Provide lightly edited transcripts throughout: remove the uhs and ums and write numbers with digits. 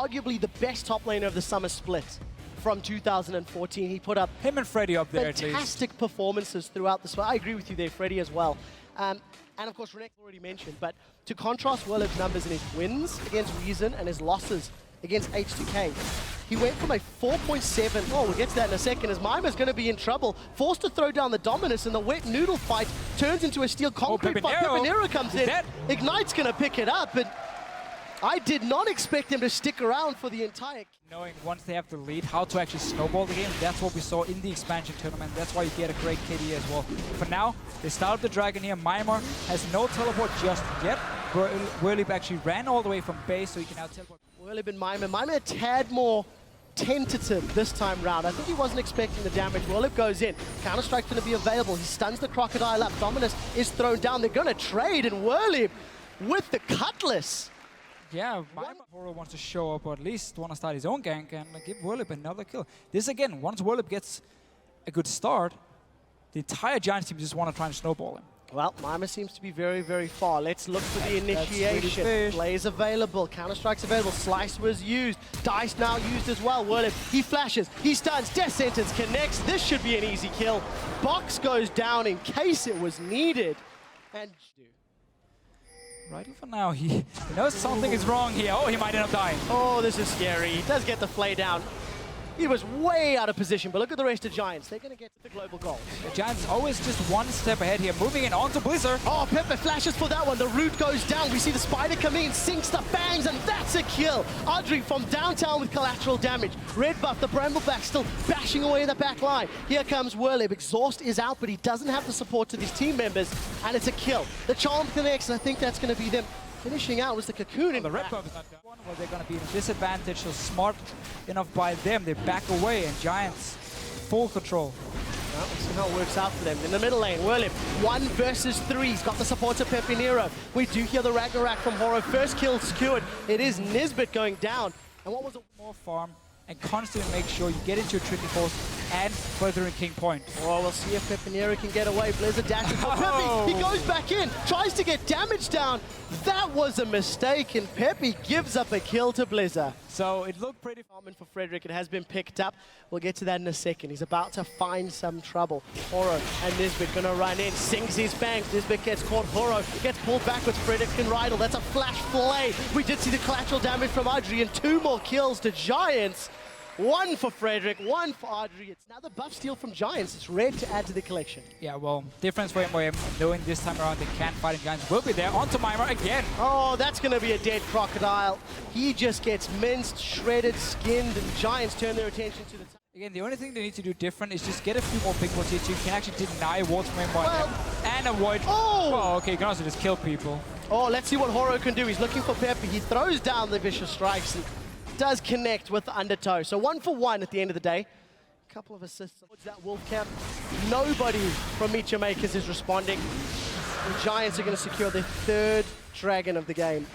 arguably the best top laner of the summer split from 2014. He put up him and Freddy up there fantastic performances throughout the split. I agree with you there, Freddy, as well. And of course, Renek already mentioned, but to contrast Werlib's numbers in his wins against Reason and his losses against H2K, he went from a 4.7, we'll get to that in a second, as MYM is going to be in trouble, forced to throw down the Dominus, and the wet noodle fight turns into a steel concrete fight. Pepinero comes in, Ignite's going to pick it up, and I did not expect him to stick around for the entire... Knowing once they have the lead, how to actually snowball the game, that's what we saw in the expansion tournament. That's why you get a great KD as well. For now, they started the Dragon here. MYM has no teleport just yet. Werlib actually ran all the way from base, so he can now teleport. Werlib and MYM. MYM a tad more tentative this time round. I think he wasn't expecting the damage. Werlib goes in. Counter-Strike's going to be available. He stuns the Crocodile up. Dominus is thrown down. They're going to trade, and Werlib with the Cutlass. Yeah, Horo wants to show up, or at least want to start his own gank and give Werlib another kill. This again, once Werlib gets a good start, the entire Giants team just want to try and snowball him. Well, MYM seems to be very, very far. Let's look for the initiation. Blaze available, Counter-Strike's available, Slice was used, Dice now used as well. Werlib, he flashes, he stuns, Death Sentence connects. This should be an easy kill. Box goes down in case it was needed. And right for now, he knows something is wrong here. Oh, he might end up dying. Oh, this is scary. He does get the flay down. He was way out of position, but look at the rest of Giants. They're going to get to the global goals. The Giants always just one step ahead here, moving in onto Blizzard. Oh, Pepe flashes for that one. The root goes down. We see the Spider come in, sinks the bangs, and that's a kill. Audrey from downtown with collateral damage. Red buff, the Brambleback still bashing away in the back line. Here comes Werlib. Exhaust is out, but he doesn't have the support to these team members, and it's a kill. The Charm connects, and I think that's going to be them. Finishing out was the Cocoon. The red buff is not done. Where they're going to be in a disadvantage, so smart enough by them. They back away, and Giants full control. Well, we'll see how it works out for them. In the middle lane, Werlib, 1 versus 3. He's got the support of Pepinero. We do hear the Ragnarok from Horo. First kill secured. It is Nisbet going down. And what was it? More farm and constantly make sure you get into a tricky force and further in King Point. Oh, we'll see if Pepinero can get away. Blizzard dashes for Pepe. He goes back in, tries to get damage down. That was a mistake, and Pepe gives up a kill to Blizzard. So it looked pretty common for Frederick. It has been picked up. We'll get to that in a second. He's about to find some trouble. Horo and Nisbet gonna run in, sings his bangs. Nisbet gets caught. Horo gets pulled backwards. Frederick can Rydell. That's a flash flay. We did see the collateral damage from Audrey, and 2 more kills to Giants. 1 for Frederick, 1 for Audrey. It's another buff steal from Giants. It's red to add to the collection. Yeah, well, difference for MYM, knowing this time around they can't fight in Giants, will be there. Onto MYM again. Oh, that's going to be a dead Crocodile. He just gets minced, shredded, skinned, and Giants turn their attention to the... Again, the only thing they need to do different is just get a few more big ones here so you can actually deny wards from MYM and avoid... Oh, okay, you can also just kill people. Oh, let's see what Horo can do. He's looking for Pepe. He throws down the vicious strikes and does connect with the undertow. So 1 for 1 at the end of the day. A couple of assists towards that wolf camp. Nobody from Mecha Makers is responding. The Giants are going to secure their 3rd dragon of the game.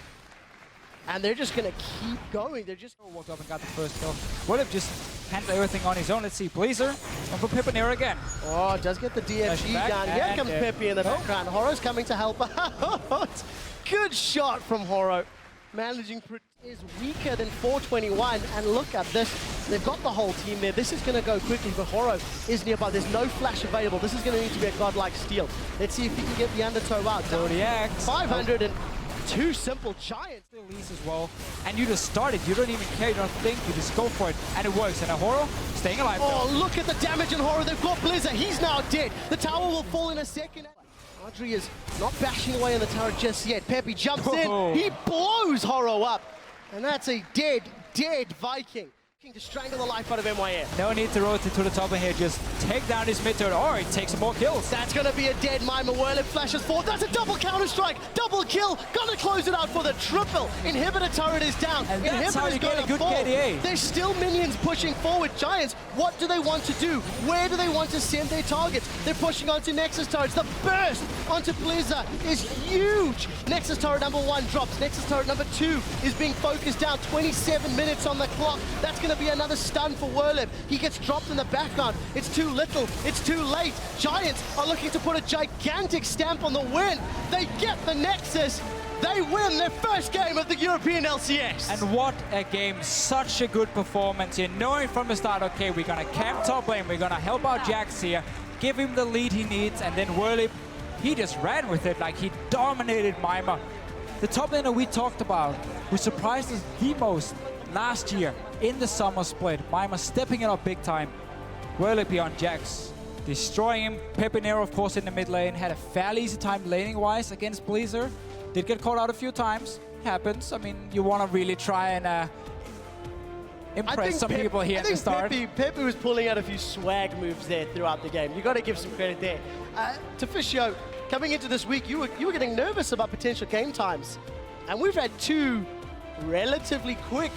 And they're just going to keep going. They're just walked up and got the first kill. Werlib just handled everything on his own. Let's see, Blazer. One for Pepinero again. Oh, does get the DFG down. Here comes Pepe in the background. Horo's coming to help out. Good shot from Horo. Managing is weaker than 421, and look at this. They've got the whole team there. This is going to go quickly, but Horo is nearby. There's no flash available. This is going to need to be a godlike steal. Let's see if he can get the undertow out. 502 simple Giants. Release as well, and you just started. You don't even care. You don't think. You just go for it, and it works. And a Horo staying alive. Oh, look at the damage in Horo. They've got Blizzard. He's now dead. The tower will fall in a second. Audrey is not bashing away on the tower just yet. Pepe jumps in. He blows Horo up. And that's a dead Viking. To strangle the life out of MYM. No need to rotate to the top of here. Just take down his mid turret, or he takes some more kills. That's going to be a dead MYM. Werlib flashes forward. That's a double counter-strike. Double kill. Gonna close it out for the triple. Inhibitor turret is down. And that's how you get a good KDA. There's still minions pushing forward. Giants, what do they want to do? Where do they want to send their targets? They're pushing onto Nexus turrets. The burst onto Blizzard is huge. Nexus turret number 1 drops. Nexus turret number 2 is being focused down. 27 minutes on the clock. That's going to be another stun for Werlib. He gets dropped in the background. It's too little. It's too late. Giants are looking to put a gigantic stamp on the win. They get the Nexus. They win their first game of the European LCS. And what a game. Such a good performance here. Knowing from the start, okay, we're going to camp top lane. We're going to help out Jax here. Give him the lead he needs. And then Whirly, he just ran with it. Like, he dominated MYM. The top laner we talked about, who surprised us the most last year in the summer split. MYM stepping it up big time. Whirly beyond Jax, destroying him. Pepinero, of course, in the mid lane. Had a fairly easy time laning-wise against Bleezer. Did get caught out a few times. Happens. I mean, you want to really try and impress some people here at the start. Pepe was pulling out a few swag moves there throughout the game. You got to give some credit there. To Fishio, coming into this week, you were getting nervous about potential game times. And we've had 2 relatively quick,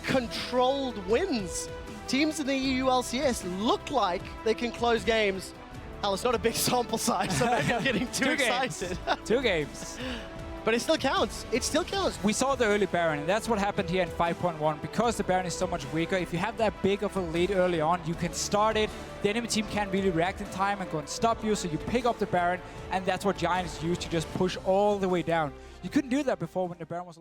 controlled wins. Teams in the EU LCS look like they can close games. Hell, it's not a big sample size, so maybe I'm getting too excited. 2 games. But it still counts. It still counts. We saw the early Baron, and that's what happened here in 5.1. Because the Baron is so much weaker, if you have that big of a lead early on, you can start it. The enemy team can't really react in time and go and stop you, so you pick up the Baron, and that's what Giants use to just push all the way down. You couldn't do that before when the Baron was